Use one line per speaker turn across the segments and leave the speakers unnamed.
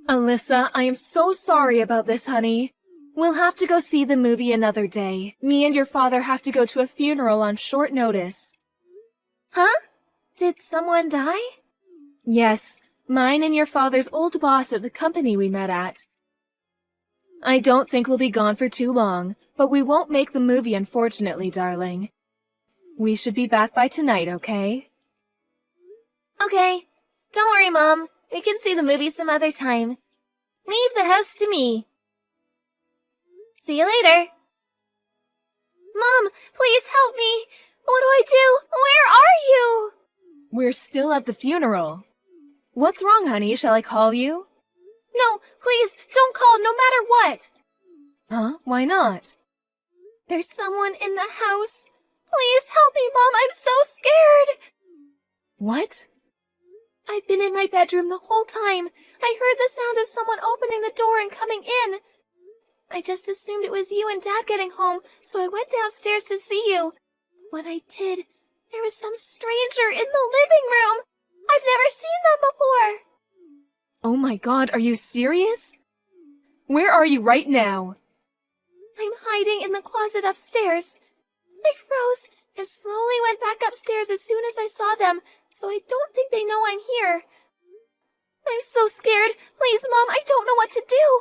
Alyssa, I am so sorry about this, honey. We'll have to go see the movie another day. Me and your father have to go to a funeral on short notice. Huh? Did someone die? Yes, mine and your father's old boss at the company we met at. I don't think we'll be gone for too long, but we won't make the movie, unfortunately, darling. We should be back by tonight, okay? Okay. Don't worry, Mom. We can see the movie some other time. Leave the house to me. See you later. Mom, please help me. What do I do? Where are you? We're still at the funeral. What's wrong, honey? Shall I call you? No, please, don't call no matter what. Huh? Why not? There's someone in the house. Please help me, Mom. I'm so scared. What? I've been in my bedroom the whole time. I heard the sound of someone opening the door and coming in. I just assumed it was you and Dad getting home, so I went downstairs to see you. When I did, there was some stranger in the living room. I've never seen them before. Oh my God, are you serious? Where are you right now? I'm hiding in the closet upstairs. I froze and slowly went back upstairs as soon as I saw them, so I don't think they know I'm here. I'm so scared. Please, Mom, I don't know what to do.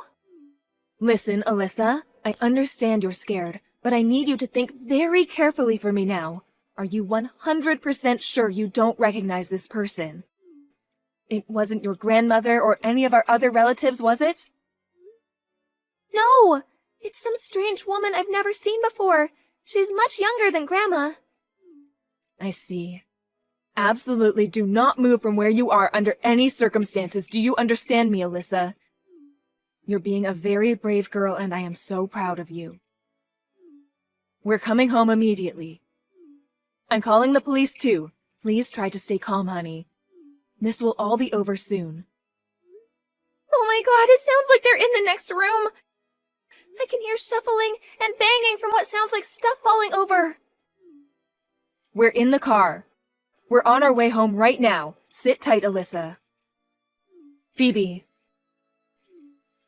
Listen, Alyssa, I understand you're scared, but I need you to think very carefully for me now. Are you 100% sure you don't recognize this person? It wasn't your grandmother or any of our other relatives, was it? No! It's some strange woman I've never seen before. She's much younger than Grandma. I see. Absolutely do not move from where you are under any circumstances. Do you understand me, Alyssa? You're being a very brave girl, and I am so proud of you. We're coming home immediately. I'm calling the police too. Please try to stay calm, honey. This will all be over soon. Oh my God, it sounds like they're in the next room. I can hear shuffling and banging from what sounds like stuff falling over. We're in the car. We're on our way home right now. Sit tight, Alyssa. Phoebe.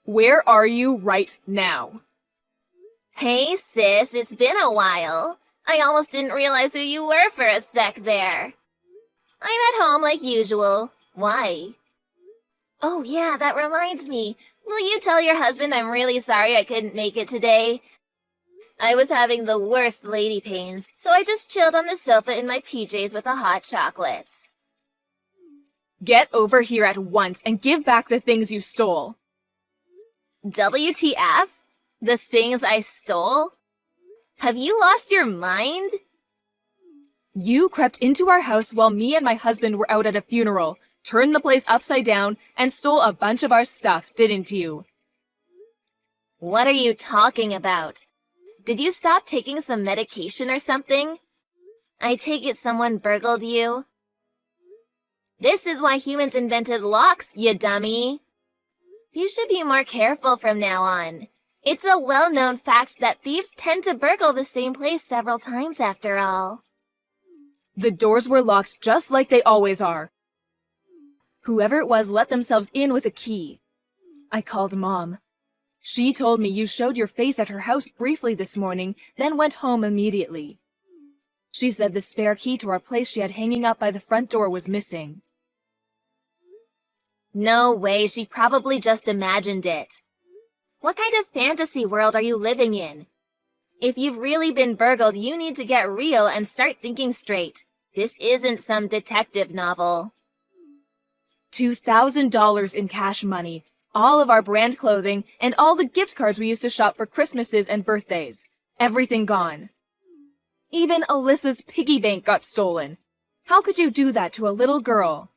Where are you right now?
Hey, sis, it's been a while. I almost didn't realize who you were for a sec there. I'm at home like usual. Why? Oh yeah, that reminds me. Will you tell your husband I'm really sorry I couldn't make it today? I was having the worst lady pains, so I just chilled on the sofa in my PJs with a hot chocolate.
Get over here at once and give back the things you stole.
WTF? The things I stole? Have you lost your mind?
You crept into our house while me and my husband were out at a funeral, turned the place upside down, and stole a bunch of our stuff, didn't you?
What are you talking about? Did you stop taking some medication or something? I take it someone burgled you? This is why humans invented locks, you dummy. You should be more careful from now on. It's a well-known fact that thieves tend to burgle the same place several times after all.
The doors were locked just like they always are. Whoever it was let themselves in with a key. I called Mom. She told me you showed your face at her house briefly this morning, then went home immediately. She said the spare key to our place she had hanging up by the front door was missing.
No way, she probably just imagined it. What kind of fantasy world are you living in? If you've really been burgled, you need to get real and start thinking straight. This isn't some detective novel.
$2,000 in cash money, all of our brand clothing, and all the gift cards we used to shop for Christmases and birthdays. Everything gone. Even Alyssa's piggy bank got stolen. How could you do that to a little girl?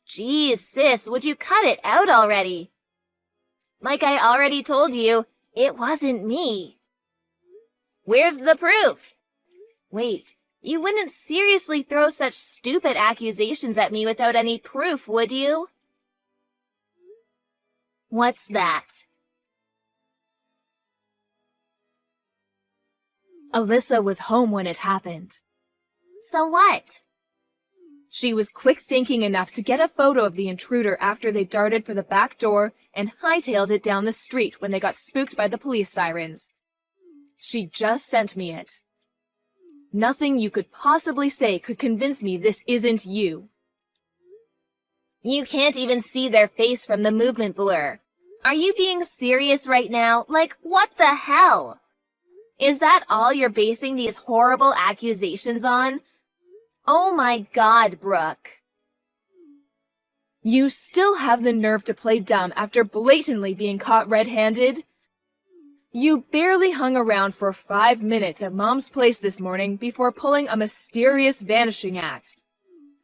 Geez, sis, would you cut it out already? Like I already told you, it wasn't me. Where's the proof? Wait, you wouldn't seriously throw such stupid accusations at me without any proof, would you? What's that?
Alyssa was home when it happened.
So what?
She was quick-thinking enough to get a photo of the intruder after they darted for the back door and hightailed it down the street when they got spooked by the police sirens. She just sent me it. Nothing you could possibly say could convince me this isn't you.
You can't even see their face from the movement blur. Are you being serious right now? Like, what the hell? Is that all you're basing these horrible accusations on? Oh my God, Brooke.
You still have the nerve to play dumb after blatantly being caught red-handed? You barely hung around for 5 minutes at Mom's place this morning before pulling a mysterious vanishing act.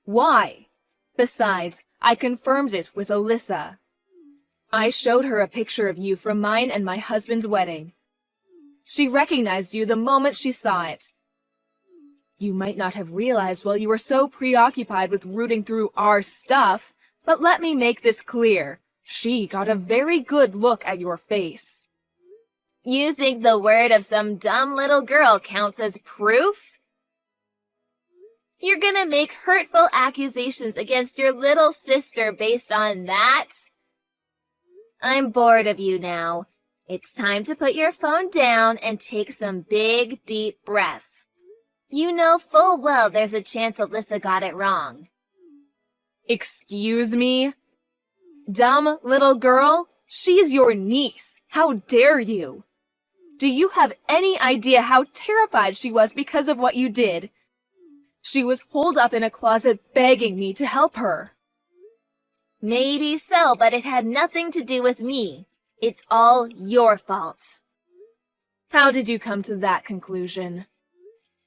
Why? Besides, I confirmed it with Alyssa. I showed her a picture of you from mine and my husband's wedding. She recognized you the moment she saw it. You might not have realized while you were so preoccupied with rooting through our stuff, but let me make this clear. She got a very good look at your face.
You think the word of some dumb little girl counts as proof? You're gonna make hurtful accusations against your little sister based on that? I'm bored of you now. It's time to put your phone down and take some big, deep breaths. You know full well there's a chance Alyssa got it wrong.
Excuse me? Dumb little girl? She's your niece. How dare you? Do you have any idea how terrified she was because of what you did? She was holed up in a closet begging me to help her.
Maybe so, but it had nothing to do with me. It's all your fault.
How did you come to that conclusion?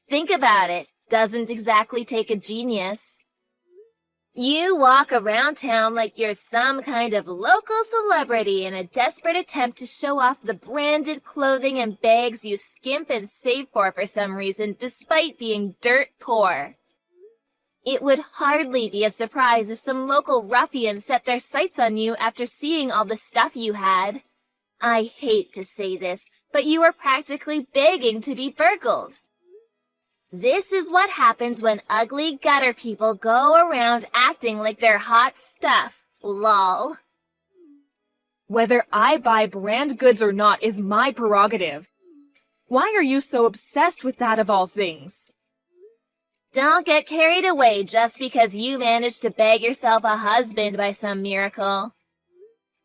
Think about it. Doesn't exactly take a genius. You walk around town like you're some kind of local celebrity in a desperate attempt to show off the branded clothing and bags you skimp and save for some reason, despite being dirt poor. It would hardly be a surprise if some local ruffians set their sights on you after seeing all the stuff you had. I hate to say this, but you were practically begging to be burgled. This is what happens when ugly gutter people go around acting like they're hot stuff, lol.
Whether I buy brand goods or not is my prerogative. Why are you so obsessed with that of all things?
Don't get carried away just because you managed to bag yourself a husband by some miracle.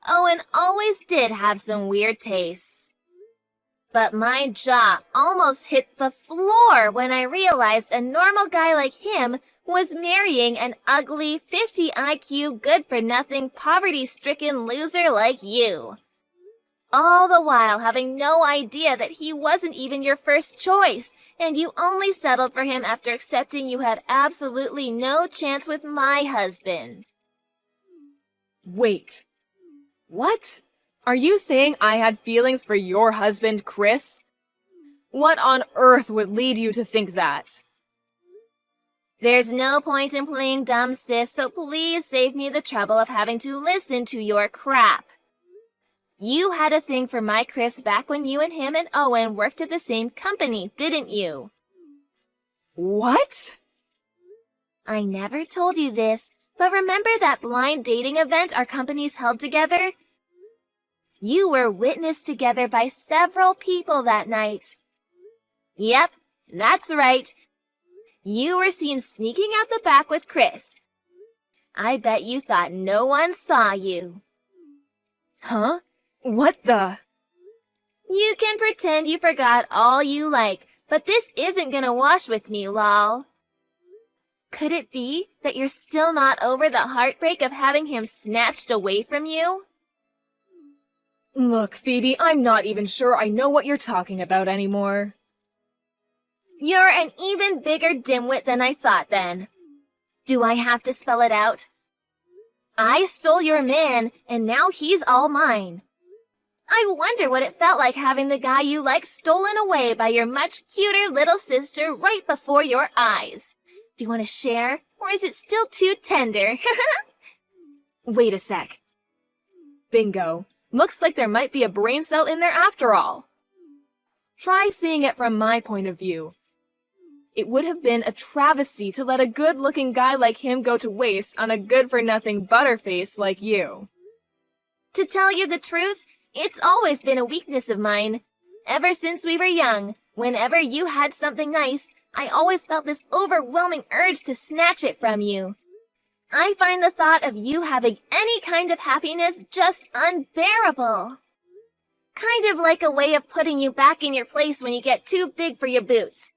Owen always did have some weird tastes. But my jaw almost hit the floor when I realized a normal guy like him was marrying an ugly 50 IQ good-for-nothing poverty-stricken loser like you. All the while having no idea that he wasn't even your first choice, and you only settled for him after accepting you had absolutely no chance with my husband.
Wait. What? Are you saying I had feelings for your husband, Chris? What on earth would lead you to think that?
There's no point in playing dumb, sis, so please save me the trouble of having to listen to your crap. You had a thing for my Chris back when you and him and Owen worked at the same company, didn't you?
What?
I never told you this, but remember that blind dating event our companies held together? You were witnessed together by several people that night. Yep, that's right. You were seen sneaking out the back with Chris. I bet you thought no one saw you.
Huh? What the?
You can pretend you forgot all you like, but this isn't gonna wash with me, lol. Could it be that you're still not over the heartbreak of having him snatched away from you?
Look, Phoebe, I'm not even sure I know what you're talking about anymore.
You're an even bigger dimwit than I thought then. Do I have to spell it out? I stole your man, and now he's all mine. I wonder what it felt like having the guy you like stolen away by your much cuter little sister right before your eyes. Do you want to share, or is it still too tender?
Wait a sec. Bingo. Looks like there might be a brain cell in there after all. Try seeing it from my point of view. It would have been a travesty to let a good-looking guy like him go to waste on a good-for-nothing butterface like you.
To tell you the truth, it's always been a weakness of mine. Ever since we were young, whenever you had something nice, I always felt this overwhelming urge to snatch it from you. I find the thought of you having any kind of happiness just unbearable. Kind of like a way of putting you back in your place when you get too big for your boots.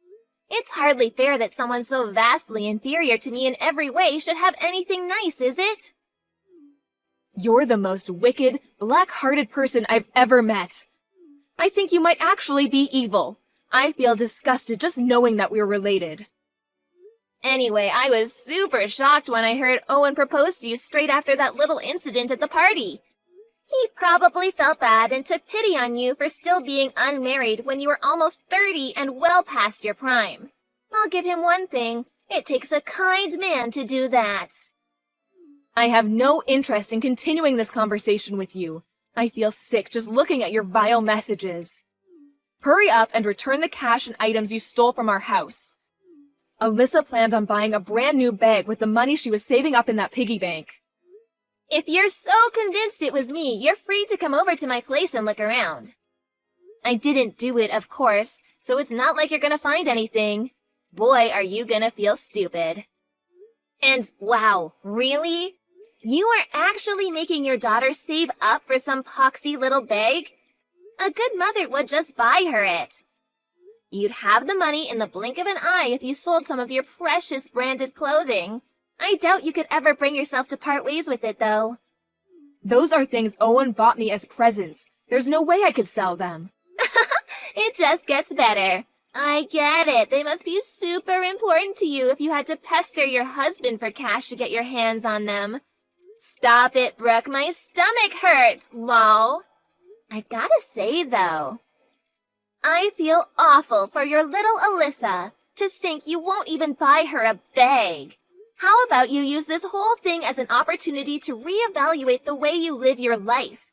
It's hardly fair that someone so vastly inferior to me in every way should have anything nice, is it?
You're the most wicked, black-hearted person I've ever met. I think you might actually be evil. I feel disgusted just knowing that we're related.
Anyway, I was super shocked when I heard Owen propose to you straight after that little incident at the party. He probably felt bad and took pity on you for still being unmarried when you were almost 30 and well past your prime. I'll give him one thing. It takes a kind man to do that.
I have no interest in continuing this conversation with you. I feel sick just looking at your vile messages. Hurry up and return the cash and items you stole from our house. Alyssa planned on buying a brand new bag with the money she was saving up in that piggy bank.
If you're so convinced it was me, you're free to come over to my place and look around. I didn't do it, of course, so it's not like you're gonna find anything. Boy, are you gonna feel stupid. And wow, really? You are actually making your daughter save up for some poxy little bag? A good mother would just buy her it. You'd have the money in the blink of an eye if you sold some of your precious branded clothing. I doubt you could ever bring yourself to part ways with it, though.
Those are things Owen bought me as presents. There's no way I could sell them.
It just gets better. I get it. They must be super important to you if you had to pester your husband for cash to get your hands on them. Stop it, Brooke. My stomach hurts, lol. I've gotta say, though, I feel awful for your little Alyssa to think you won't even buy her a bag. How about you use this whole thing as an opportunity to reevaluate the way you live your life?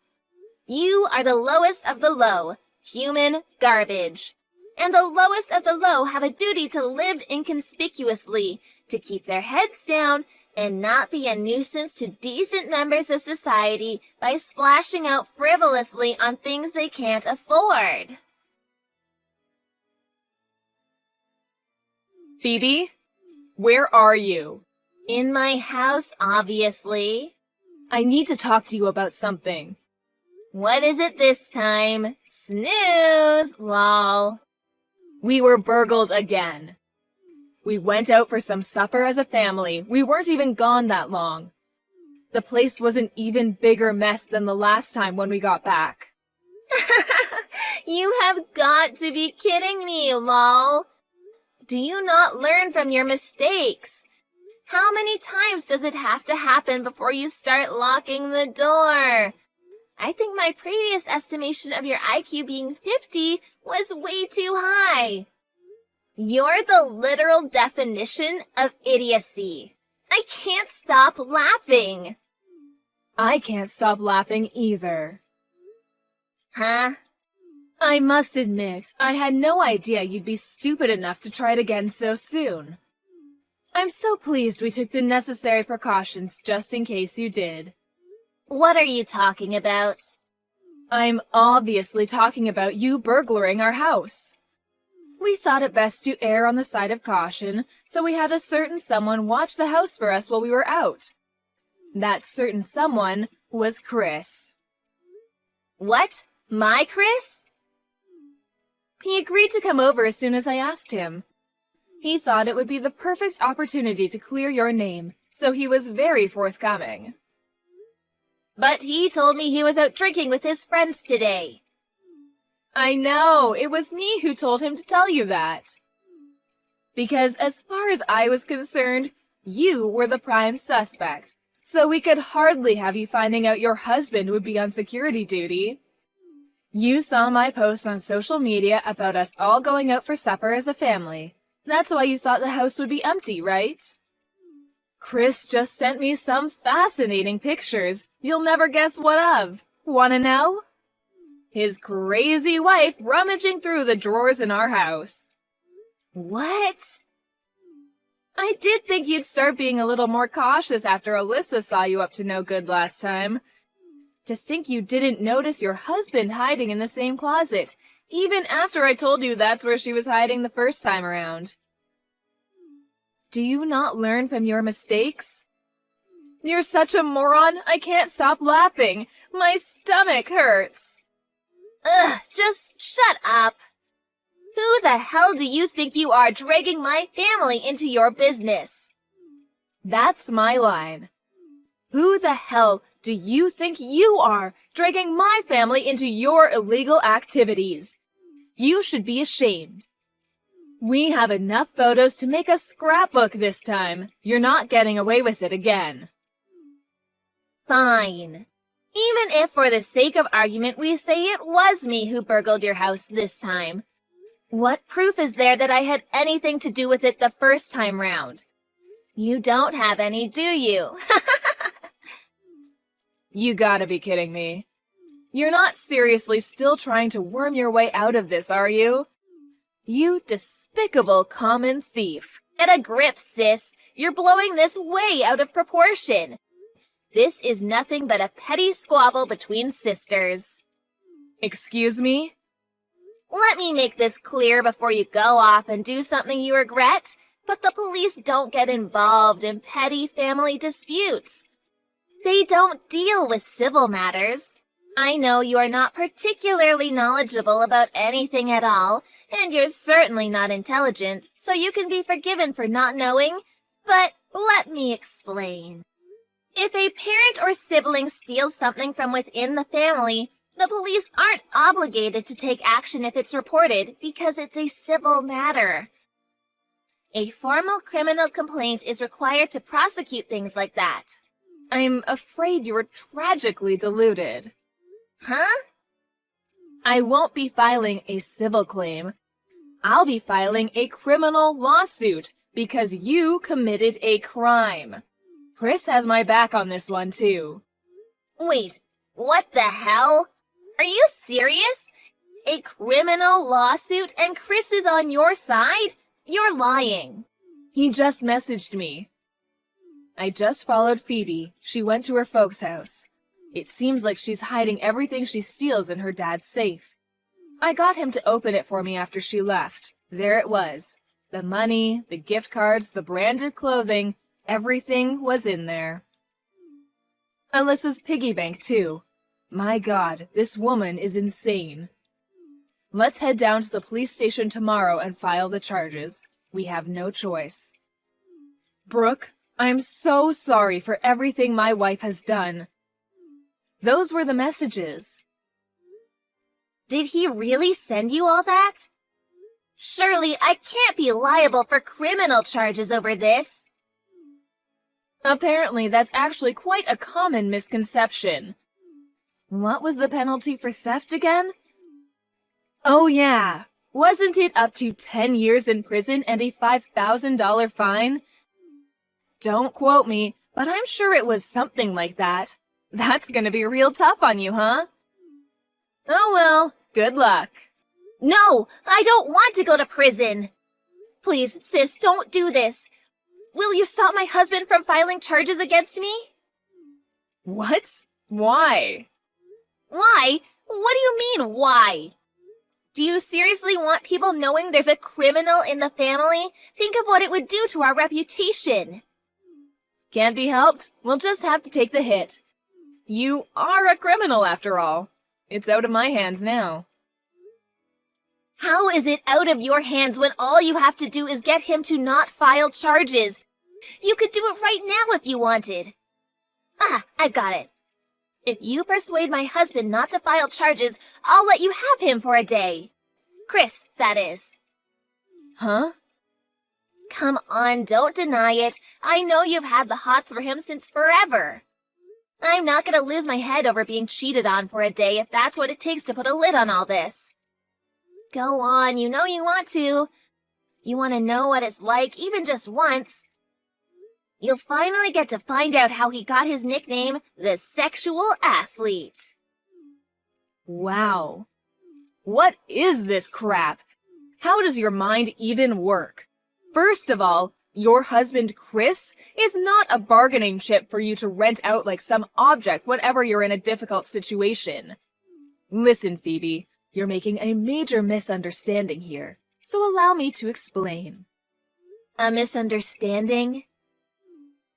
You are the lowest of the low, human garbage. And the lowest of the low have a duty to live inconspicuously, to keep their heads down and not be a nuisance to decent members of society by splashing out frivolously on things they can't afford.
Phoebe, where are you?
In my house, obviously.
I need to talk to you about something.
What is it this time? Snooze, lol.
We were burgled again. We went out for some supper as a family. We weren't even gone that long. The place was an even bigger mess than the last time when we got back.
You have got to be kidding me, lol. Do you not learn from your mistakes? How many times does it have to happen before you start locking the door? I think my previous estimation of your IQ being 50 was way too high. You're the literal definition of idiocy. I can't stop laughing.
I can't stop laughing either.
Huh?
I must admit, I had no idea you'd be stupid enough to try it again so soon. I'm so pleased we took the necessary precautions just in case you did.
What are you talking about?
I'm obviously talking about you burglaring our house. We thought it best to err on the side of caution, so we had a certain someone watch the house for us while we were out. That certain someone was Chris.
What? My Chris?
He agreed to come over as soon as I asked him. He thought it would be the perfect opportunity to clear your name, so he was very forthcoming.
But he told me he was out drinking with his friends today.
I know, it was me who told him to tell you that. Because as far as I was concerned, you were the prime suspect, so we could hardly have you finding out your husband would be on security duty. You saw my post on social media about us all going out for supper as a family. That's why you thought the house would be empty, right? Chris just sent me some fascinating pictures. You'll never guess what of. Wanna know? His crazy wife rummaging through the drawers in our house.
What?
I did think you'd start being a little more cautious after Alyssa saw you up to no good last time. To think you didn't notice your husband hiding in the same closet, even after I told you that's where she was hiding the first time around. Do you not learn from your mistakes? You're such a moron, I can't stop laughing. My stomach hurts.
Ugh, just shut up. Who the hell do you think you are dragging my family into your business?
That's my line. Who the hell do you think you are dragging my family into your illegal activities? You should be ashamed. We have enough photos to make a scrapbook this time. You're not getting away with it again.
Fine. Even if for the sake of argument we say it was me who burgled your house this time. What proof is there that I had anything to do with it the first time round? You don't have any, do you?
You gotta be kidding me. You're not seriously still trying to worm your way out of this, are you? You despicable common thief.
Get a grip, sis. You're blowing this way out of proportion. This is nothing but a petty squabble between sisters.
Excuse me?
Let me make this clear before you go off and do something you regret, but the police don't get involved in petty family disputes. They don't deal with civil matters. I know you are not particularly knowledgeable about anything at all, and you're certainly not intelligent, so you can be forgiven for not knowing, but let me explain. If a parent or sibling steals something from within the family, the police aren't obligated to take action if it's reported because it's a civil matter. A formal criminal complaint is required to prosecute things like that.
I'm afraid you're tragically deluded.
Huh?
I won't be filing a civil claim. I'll be filing a criminal lawsuit because you committed a crime. Chris has my back on this one, too.
Wait, what the hell? Are you serious? A criminal lawsuit and Chris is on your side? You're lying.
He just messaged me. I just followed Phoebe. She went to her folks' house. It seems like she's hiding everything she steals in her dad's safe. I got him to open it for me after she left. There it was. The money, the gift cards, the branded clothing, everything was in there. Alyssa's piggy bank, too. My God, this woman is insane. Let's head down to the police station tomorrow and file the charges. We have no choice. Brooke, I'm so sorry for everything my wife has done. Those were the messages.
Did he really send you all that? Surely I can't be liable for criminal charges over this.
Apparently, that's actually quite a common misconception. What was the penalty for theft again? Oh yeah, wasn't it up to 10 years in prison and a $5,000 fine? Don't quote me, but I'm sure it was something like that. That's gonna be real tough on you, huh? Oh well, good luck.
No, I don't want to go to prison. Please, sis, don't do this. Will you stop my husband from filing charges against me?
What? Why?
Why? What do you mean, why? Do you seriously want people knowing there's a criminal in the family? Think of what it would do to our reputation.
Can't be helped. We'll just have to take the hit. You are a criminal, after all. It's out of my hands now.
How is it out of your hands when all you have to do is get him to not file charges? You could do it right now if you wanted. Ah, I've got it. If you persuade my husband not to file charges, I'll let you have him for a day. Chris, that is.
Huh?
Come on, don't deny it. I know you've had the hots for him since forever. I'm not gonna lose my head over being cheated on for a day if that's what it takes to put a lid on all this. Go on, you know you want to. You want to know what it's like, even just once. You'll finally get to find out how he got his nickname, the Sexual Athlete.
Wow. What is this crap? How does your mind even work? First of all, Your husband, Chris, is not a bargaining chip for you to rent out like some object whenever you're in a difficult situation. Listen, Phoebe, you're making a major misunderstanding here, so allow me to explain.
A misunderstanding?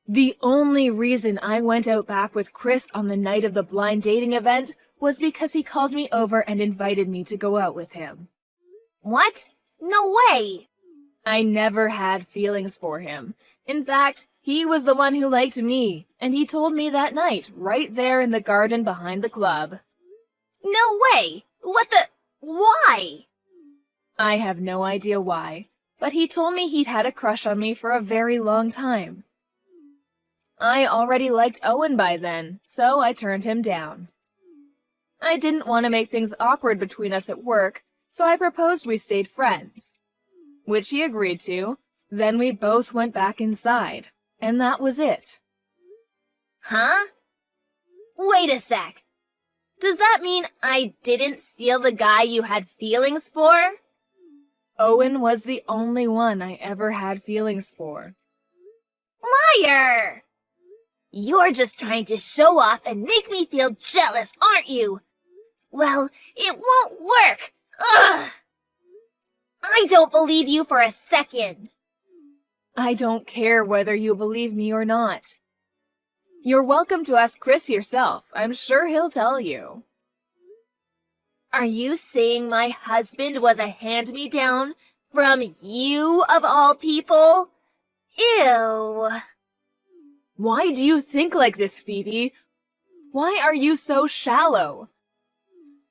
The only reason I went out back with Chris on the night of the blind dating event was because he called me over and invited me to go out with him.
What? No way!
I never had feelings for him. In fact, he was the one who liked me, and he told me that night, right there in the garden behind the club.
No way! What the... Why?
I have no idea why, but he told me he'd had a crush on me for a very long time. I already liked Owen by then, so I turned him down. I didn't want to make things awkward between us at work, so I proposed we stayed friends, which he agreed to. Then we both went back inside, and that was it.
Huh? Wait a sec. Does that mean I didn't steal the guy you had feelings for?
Owen was the only one I ever had feelings for.
Liar! You're just trying to show off and make me feel jealous, aren't you? Well, it won't work! Ugh! I don't believe you for a second.
I don't care whether you believe me or not. You're welcome to ask Chris yourself. I'm sure he'll tell you.
Are you saying my husband was a hand-me-down from you of all people? Ew.
Why do you think like this, Phoebe? Why are you so shallow?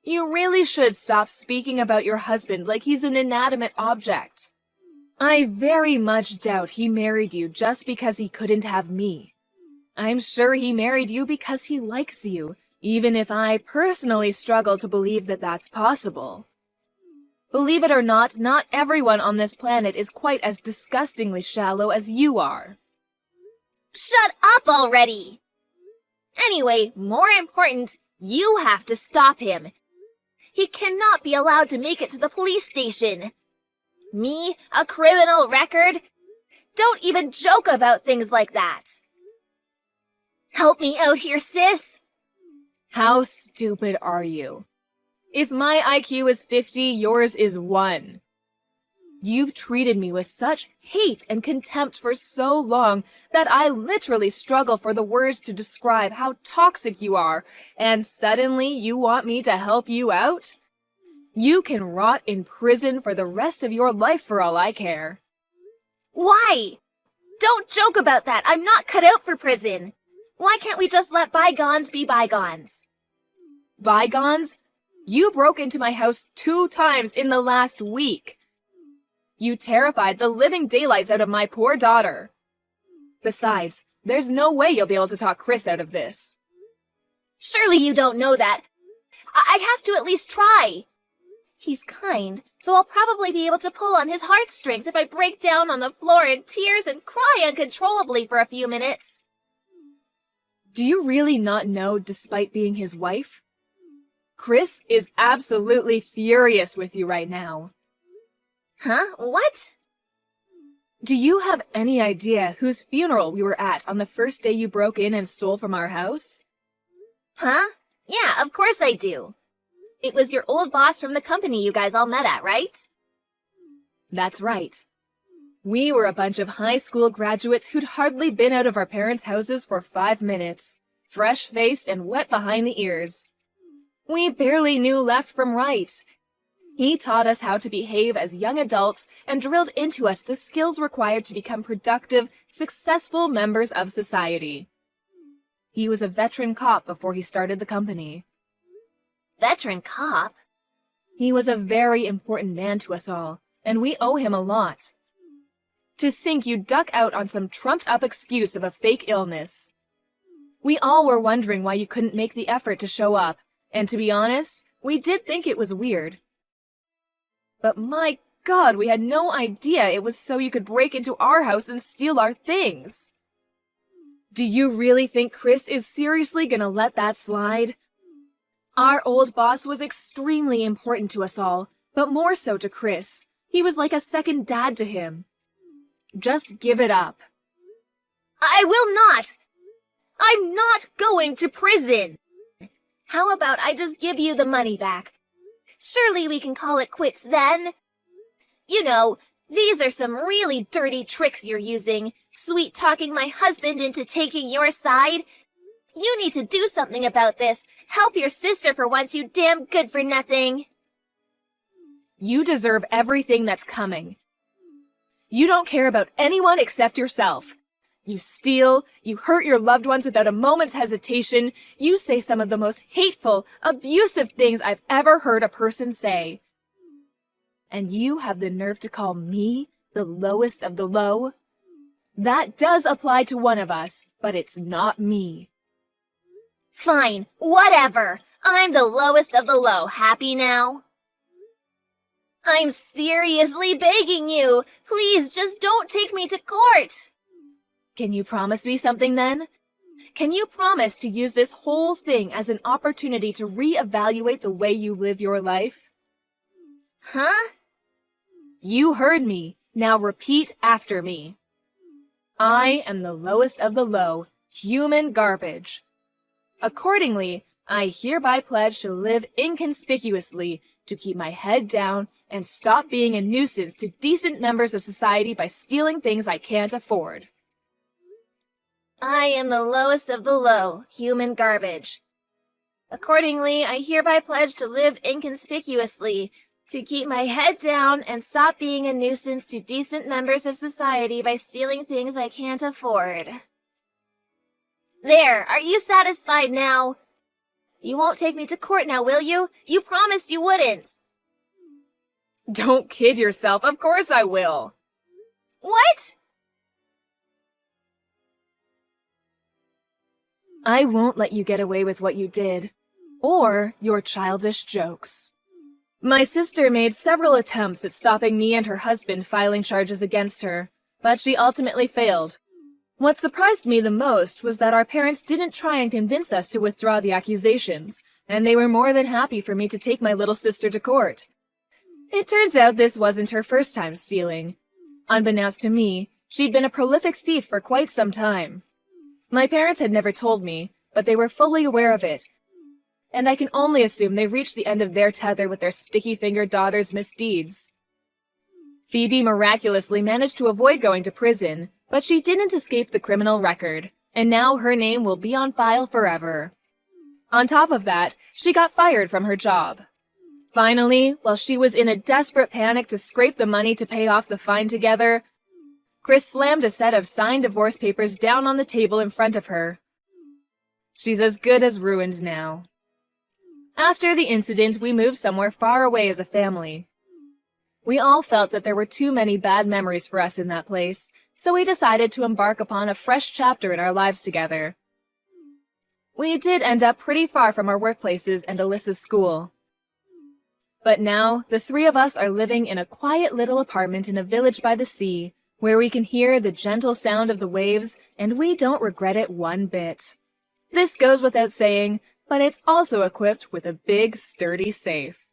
You really should stop speaking about your husband like he's an inanimate object. I very much doubt he married you just because he couldn't have me. I'm sure he married you because he likes you, even if I personally struggle to believe that that's possible. Believe it or not everyone on this planet is quite as disgustingly shallow as you are.
Shut up already! Anyway, more important, you have to stop him. He cannot be allowed to make it to the police station. Me, a criminal record? Don't even joke about things like that. Help me out here, sis.
How stupid are you? If my IQ is 50, yours is 1. You've treated me with such hate and contempt for so long that I literally struggle for the words to describe how toxic you are, and suddenly you want me to help you out? You can rot in prison for the rest of your life for all I care.
Why? Don't joke about that. I'm not cut out for prison. Why can't we just let bygones be bygones?
Bygones? You broke into my house 2 times in the last week. You terrified the living daylights out of my poor daughter. Besides, there's no way you'll be able to talk Chris out of this.
Surely you don't know that. I'd have to at least try. He's kind, so I'll probably be able to pull on his heartstrings if I break down on the floor in tears and cry uncontrollably for a few minutes.
Do you really not know, despite being his wife? Chris is absolutely furious with you right now.
Huh? What?
Do you have any idea whose funeral we were at on the first day you broke in and stole from our house?
Huh? Yeah, of course I do. It was your old boss from the company you guys all met at, right?
That's right. We were a bunch of high school graduates who'd hardly been out of our parents' houses for 5 minutes, fresh-faced and wet behind the ears. We barely knew left from right. He taught us how to behave as young adults and drilled into us the skills required to become productive, successful members of society. He was a veteran cop before he started the company.
Veteran cop?
He was a very important man to us all, and we owe him a lot. To think you duck out on some trumped-up excuse of a fake illness. We all were wondering why you couldn't make the effort to show up, and to be honest, we did think it was weird. But my God, we had no idea it was so you could break into our house and steal our things. Do you really think Chris is seriously gonna let that slide? Our old boss was extremely important to us all, but more so to Chris. He was like a second dad to him. Just give it up.
I will not! I'm not going to prison! How about I just give you the money back? Surely we can call it quits then. You know, these are some really dirty tricks you're using, sweet-talking my husband into taking your side. You need to do something about this. Help your sister for once, you damn good-for-nothing.
You deserve everything that's coming. You don't care about anyone except yourself. You steal, you hurt your loved ones without a moment's hesitation, you say some of the most hateful, abusive things I've ever heard a person say. And you have the nerve to call me the lowest of the low? That does apply to one of us, but it's not me.
Fine, whatever. I'm the lowest of the low. Happy now? I'm seriously begging you. Please just don't take me to court.
Can you promise me something then? Can you promise to use this whole thing as an opportunity to reevaluate the way you live your life?
Huh?
You heard me. Now repeat after me. I am the lowest of the low, human garbage. Accordingly, I hereby pledge to live inconspicuously, to keep my head down, and stop being a nuisance to decent members of society by stealing things I can't afford.
I am the lowest of the low, human garbage. Accordingly, I hereby pledge to live inconspicuously, to keep my head down and stop being a nuisance to decent members of society by stealing things I can't afford. There, are you satisfied now? You won't take me to court now, will you? You promised you wouldn't.
Don't kid yourself, of course I will.
What?
I won't let you get away with what you did, or your childish jokes. My sister made several attempts at stopping me and her husband filing charges against her, but she ultimately failed. What surprised me the most was that our parents didn't try and convince us to withdraw the accusations, and they were more than happy for me to take my little sister to court. It turns out this wasn't her first time stealing. Unbeknownst to me, she'd been a prolific thief for quite some time. My parents had never told me, but they were fully aware of it, and I can only assume they reached the end of their tether with their sticky-fingered daughter's misdeeds. Phoebe miraculously managed to avoid going to prison, but she didn't escape the criminal record, and now her name will be on file forever. On top of that, she got fired from her job. Finally, while she was in a desperate panic to scrape the money to pay off the fine together, Chris slammed a set of signed divorce papers down on the table in front of her. She's as good as ruined now. After the incident, we moved somewhere far away as a family. We all felt that there were too many bad memories for us in that place, so we decided to embark upon a fresh chapter in our lives together. We did end up pretty far from our workplaces and Alyssa's school. But now, the three of us are living in a quiet little apartment in a village by the sea, where we can hear the gentle sound of the waves, and we don't regret it one bit. This goes without saying, but it's also equipped with a big, sturdy safe.